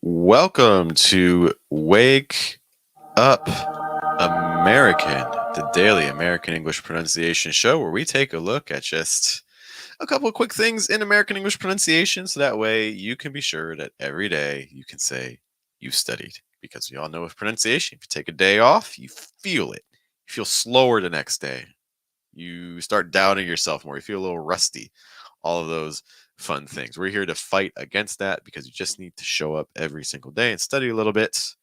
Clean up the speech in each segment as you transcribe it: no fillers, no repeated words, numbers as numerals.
Welcome to Wake Up American, the daily American English pronunciation show where we take a look at just a couple of quick things in American English pronunciation so that way you can be sure that every day you can say you studied. Because we all know with pronunciation, if you take a day off, you feel it. You feel slower the next day. You start doubting yourself more. You feel a little rusty. All of those fun things. We're here to fight against that because you just need to show up every single day and study a little bit.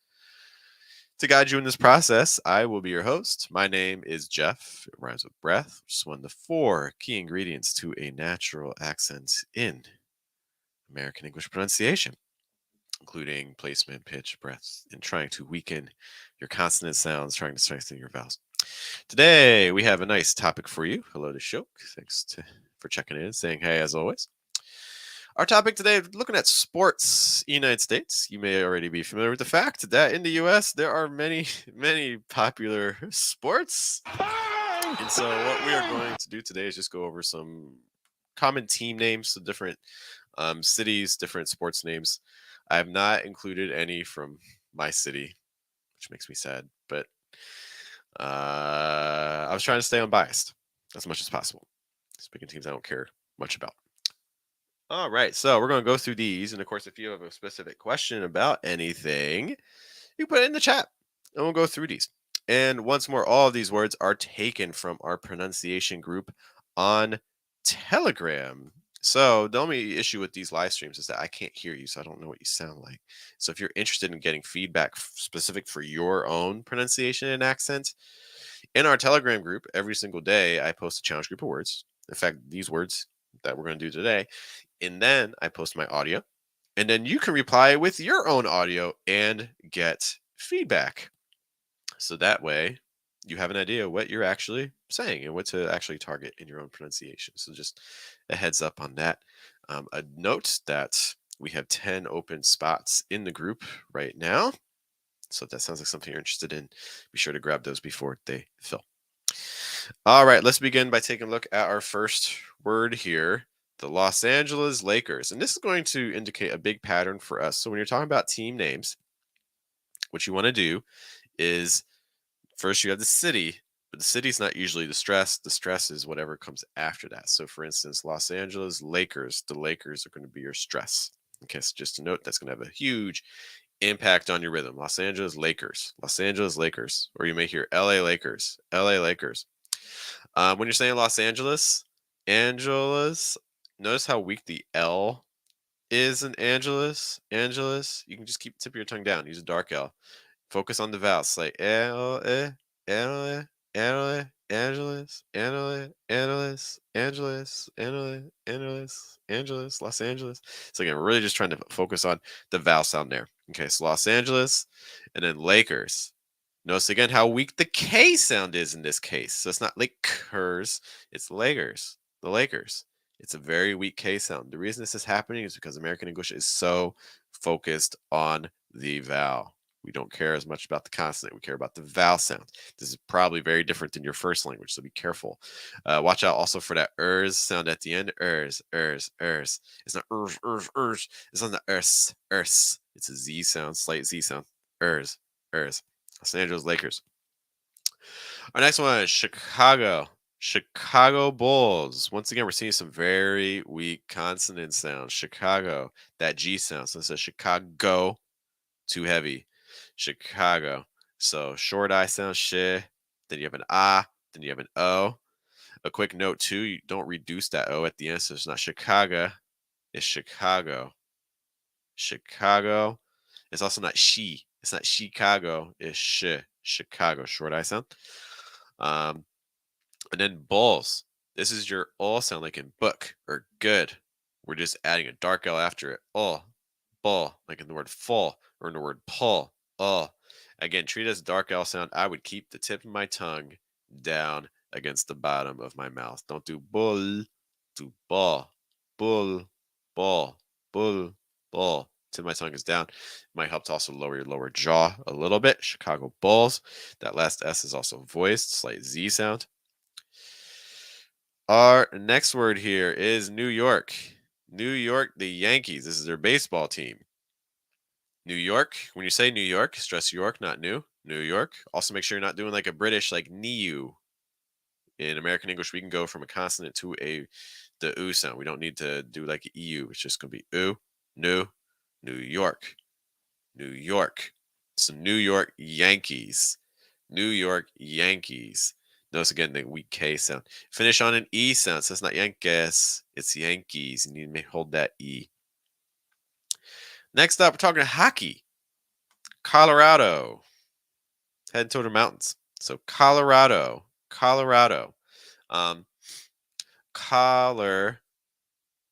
To guide you in this process, I will be your host. My name is Jeff. It rhymes with breath, which is one of the four key ingredients to a natural accent in American English pronunciation, including placement, pitch, breath, and trying to weaken your consonant sounds, trying to strengthen your vowels. Today, we have a nice topic for you. Hello to Shok. For checking in, saying hey as always. Our topic today, looking at sports in the United States. You may already be familiar with the fact that in the US, there are many, many popular sports. And so, what we are going to do today is just go over some common team names, so different cities, different sports names. I have not included any from my city, which makes me sad, but I was trying to stay unbiased as much as possible. Speaking teams I don't care much about. All right, so we're going to go through these. And of course, if you have a specific question about anything, you put it in the chat and we'll go through these. And once more, all of these words are taken from our pronunciation group on Telegram. So the only issue with these live streams is that I can't hear you, so I don't know what you sound like. So if you're interested in getting feedback specific for your own pronunciation and accent, in our Telegram group, every single day, I post a challenge group of words. In fact, these words that we're going to do today. And then I post my audio. And then you can reply with your own audio and get feedback. So that way you have an idea what you're actually saying and what to actually target in your own pronunciation. So just a heads up on that. A note that we have 10 open spots in the group right now. So if that sounds like something you're interested in, be sure to grab those before they fill. All right, let's begin by taking a look at our first word here, the Los Angeles Lakers. And this is going to indicate a big pattern for us. So when you're talking about team names, what you want to do is first you have the city, but the city is not usually the stress. The stress is whatever comes after that. So for instance, Los Angeles Lakers, the Lakers are going to be your stress. Okay, so just a note that's going to have a huge impact on your rhythm. Los Angeles Lakers, Los Angeles Lakers, or you may hear LA Lakers, LA Lakers. When you're saying Los Angeles, Angeles, notice how weak the L is in Angeles. Angeles, you can just keep tip of your tongue down. Use a dark L. Focus on the vowels like L, Angeles, Angeles, Angeles, Angeles, Angeles, Angeles, Angeles, Angeles, Los Angeles. So again, we're really just trying to focus on the vowel sound there. Okay, so Los Angeles, and then Lakers. Notice again how weak the K sound is in this case. So it's not Lakers, it's Lakers, the Lakers. It's a very weak K sound. The reason this is happening is because American English is so focused on the vowel. We don't care as much about the consonant. We care about the vowel sound. This is probably very different than your first language, so be careful. Watch out also for that ers sound at the end. Ers, ers, ers. It's not ers, ers, ers. It's on the ers, ers. It's a Z sound, slight Z sound. Ers, ers. Los Angeles Lakers. Our next one is Chicago. Chicago Bulls. Once again, we're seeing some very weak consonant sounds. Chicago, that G sound. So it says Chicago, too heavy. Chicago. So short I sound sh. Then you have an ah. Then you have an o. A quick note too: you don't reduce that o at the end. So it's not Chicago. It's Chicago. Chicago. It's also not she. It's not Chicago. It's sh. Chicago. Short I sound. And then Bulls. This is your all sound like in book or good. We're just adding a dark L after it. Oh, bull, like in the word full or in the word pull. Oh, again, treat it as a dark L sound. I would keep the tip of my tongue down against the bottom of my mouth. Don't do bull, do ball, bull, ball, bull, ball. Tip of my tongue is down. Might help to also lower your lower jaw a little bit. Chicago Bulls. That last S is also voiced, slight Z sound. Our next word here is New York. New York, the Yankees. This is their baseball team. New York. When you say New York, stress York, not new. New York. Also, make sure you're not doing like a British, like NEU. In American English, we can go from a consonant to the oo sound. We don't need to do like EU. It's just gonna be oo, new, New York, New York. So New York Yankees, New York Yankees. Notice again the weak K sound. Finish on an E sound. So it's not Yankees, it's Yankees. You need to hold that E. Next up, we're talking hockey. Colorado. Heading toward the mountains. So Colorado, Colorado. Um, collar.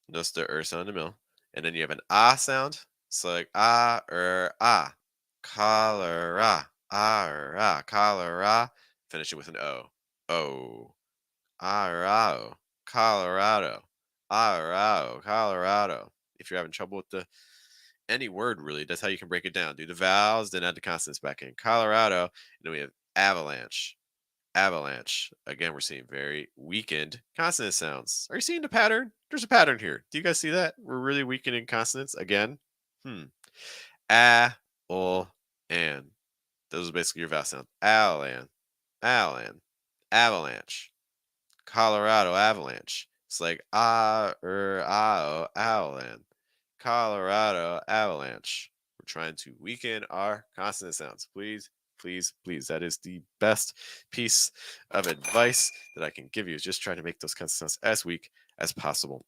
Notice the sound in the middle. And then you have an ah sound. So like ah. Cholera. Cholera. Finish it with an O. O. Colorado. Colorado. Colorado. Colorado. If you're having trouble with the any word really, that's how you can break it down. Do the vowels, then add the consonants back in. Colorado. And then we have avalanche. Avalanche. Again, we're seeing very weakened consonant sounds. Are you seeing the pattern? There's a pattern here. Do you guys see that? We're really weakening consonants again. A, O, and. Those are basically your vowel sounds. Alan, Alan, avalanche. Colorado avalanche. It's like Alan. Colorado avalanche. We're trying to weaken our consonant sounds. Please, please, please. That is the best piece of advice that I can give you, is just try to make those consonant sounds as weak as possible.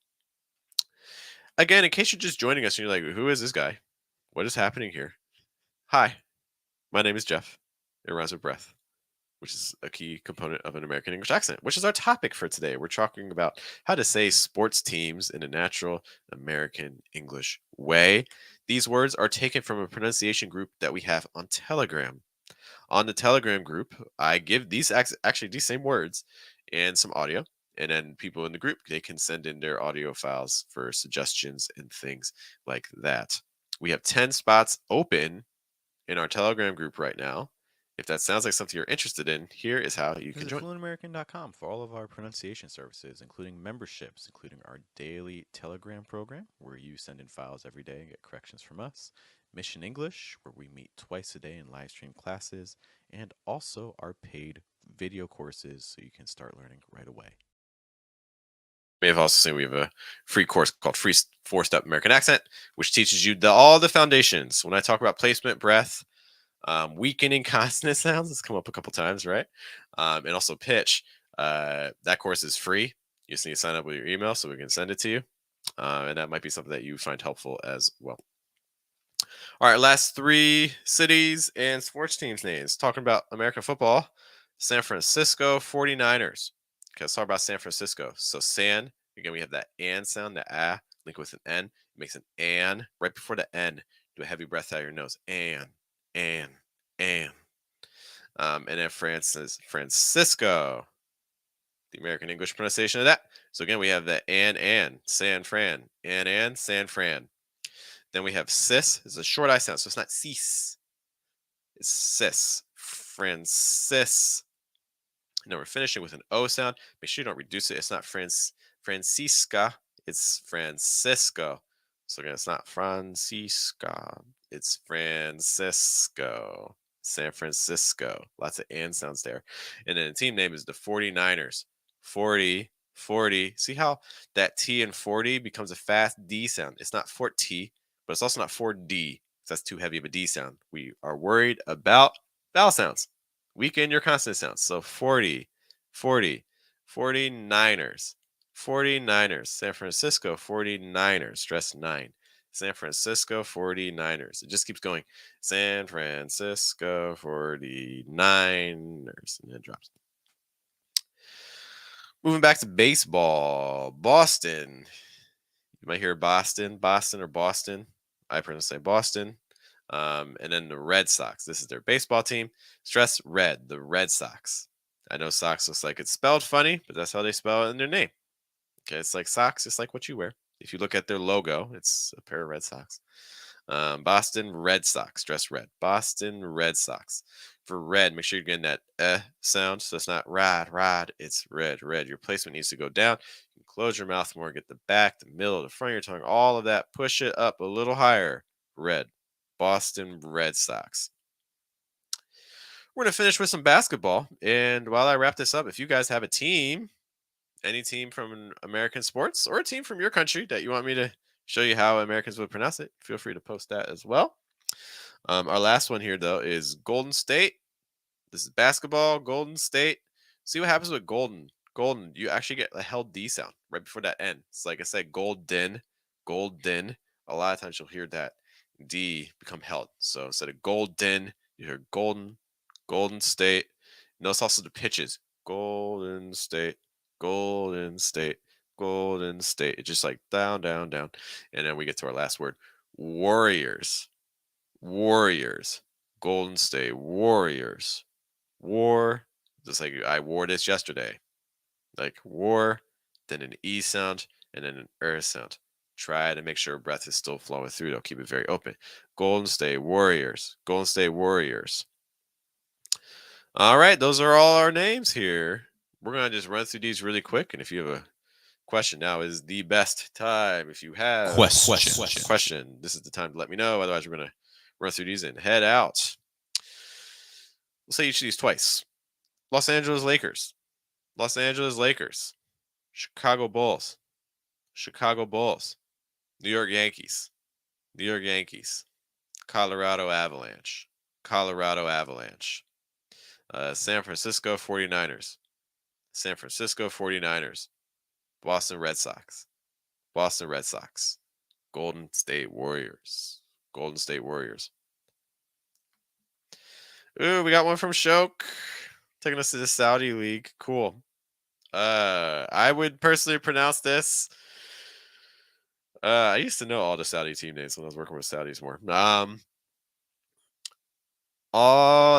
Again, in case you're just joining us and you're like, who is this guy? What is happening here? Hi, my name is Jeff. It rhymes with breath, which is a key component of an American English accent, which is our topic for today. We're talking about how to say sports teams in a natural American English way. These words are taken from a pronunciation group that we have on Telegram. On the Telegram group, I give these actually these same words and some audio, and then people in the group, they can send in their audio files for suggestions and things like that. We have 10 spots open in our Telegram group right now. If that sounds like something you're interested in, here is how you can Visit join. fluentamerican.com for all of our pronunciation services, including memberships, including our daily Telegram program, where you send in files every day and get corrections from us, Mission English, where we meet twice a day in live stream classes, and also our paid video courses so you can start learning right away. May have also seen we have a free course called Free 4-Step American Accent, which teaches you all the foundations. When I talk about placement, breath, weakening consonant sounds, it's come up a couple times, right? And also pitch. That course is free. You just need to sign up with your email so we can send it to you. And that might be something that you find helpful as well. All right, last 3 cities and sports teams names. Talking about American football, San Francisco 49ers. Okay, let's talk about San Francisco. So San, again, we have that and sound, the ah, link with an N. It makes an and right before the N. Do a heavy breath out of your nose. And. And then Francisco, the American English pronunciation of that. So again, we have the and, San Fran, and, San Fran. Then we have cis, it's a short I sound, so it's not cis, it's cis, Francis. And then we're finishing with an O sound. Make sure you don't reduce it. It's not Francisca, it's Francisco. So again, it's not Francisca, it's Francisco. San Francisco. Lots of and sounds there. And then the team name is the 49ers. 40, 40. See how that T in 40 becomes a fast D sound? It's not 4T, but it's also not 4D. That's too heavy of a D sound. We are worried about vowel sounds. Weaken your consonant sounds. So 40, 40, 49ers. 49ers. San Francisco 49ers. Stress 9. San Francisco 49ers. It just keeps going. San Francisco 49ers. And then it drops. Moving back to baseball. Boston. You might hear Boston, or Boston. I pronounce it Boston. And then the Red Sox. This is their baseball team. Stress red, the Red Sox. I know Sox looks like it's spelled funny, but that's how they spell it in their name. Okay, it's like socks, it's like what you wear. If you look at their logo, it's a pair of Red Sox. Boston Red Sox, dress red. Boston Red Sox. For red, make sure you're getting that sound. So it's not rod, it's red. Your placement needs to go down. You can close your mouth more, get the back, the middle, the front of your tongue, all of that. Push it up a little higher. Red. Boston Red Sox. We're going to finish with some basketball. And while I wrap this up, if you guys have a team, any team from American sports or a team from your country that you want me to show you how Americans would pronounce it, feel free to post that as well. Our last one here, though, is Golden State. This is basketball, Golden State. See what happens with Golden. Golden, you actually get a held D sound right before that N. It's like I said, Golden, Golden. A lot of times you'll hear that D become held. So instead of Golden, you hear Golden, Golden State. Notice also the pitches. Golden State, Golden State, Golden State. It's just like down, down, down. And then we get to our last word, Warriors. Warriors. Golden State Warriors. War. Just like I wore this yesterday. Like war, then an E sound, and then an er sound. Try to make sure breath is still flowing through. They'll keep it very open. Golden State Warriors. Golden State Warriors. All right, those are all our names here. We're going to just run through these really quick. And if you have a question, now is the best time. If you have a question, this is the time to let me know. Otherwise, we're going to run through these and head out. We'll say each of these twice. Los Angeles Lakers. Los Angeles Lakers. Chicago Bulls. Chicago Bulls. New York Yankees. New York Yankees. Colorado Avalanche. Colorado Avalanche. San Francisco 49ers. San Francisco 49ers. Boston Red Sox. Boston Red Sox. Golden State Warriors. Golden State Warriors. Ooh, we got one from Shoke. Taking us to the Saudi League. Cool. I would personally pronounce this. I used to know all the Saudi team names when I was working with Saudis more. Al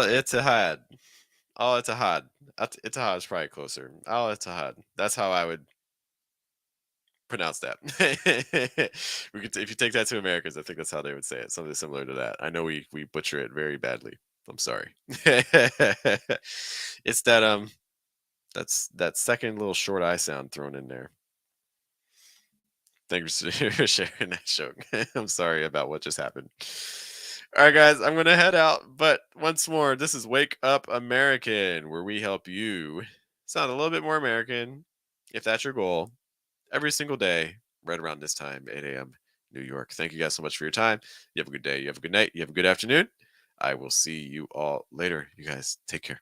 Ittihad. Al Ittihad. Ittihad is probably closer. Al Ittihad. That's how I would pronounce that. We could, if you take that to Americans, I think that's how they would say it. Something similar to that. I know we butcher it very badly. I'm sorry. It's that that's that second little short I sound thrown in there. Thanks for sharing that joke. I'm sorry about what just happened. All right, guys, I'm going to head out. But once more, this is Wake Up American, where we help you sound a little bit more American, if that's your goal, every single day, right around this time, 8 a.m. New York. Thank you guys so much for your time. You have a good day. You have a good night. You have a good afternoon. I will see you all later. You guys take care.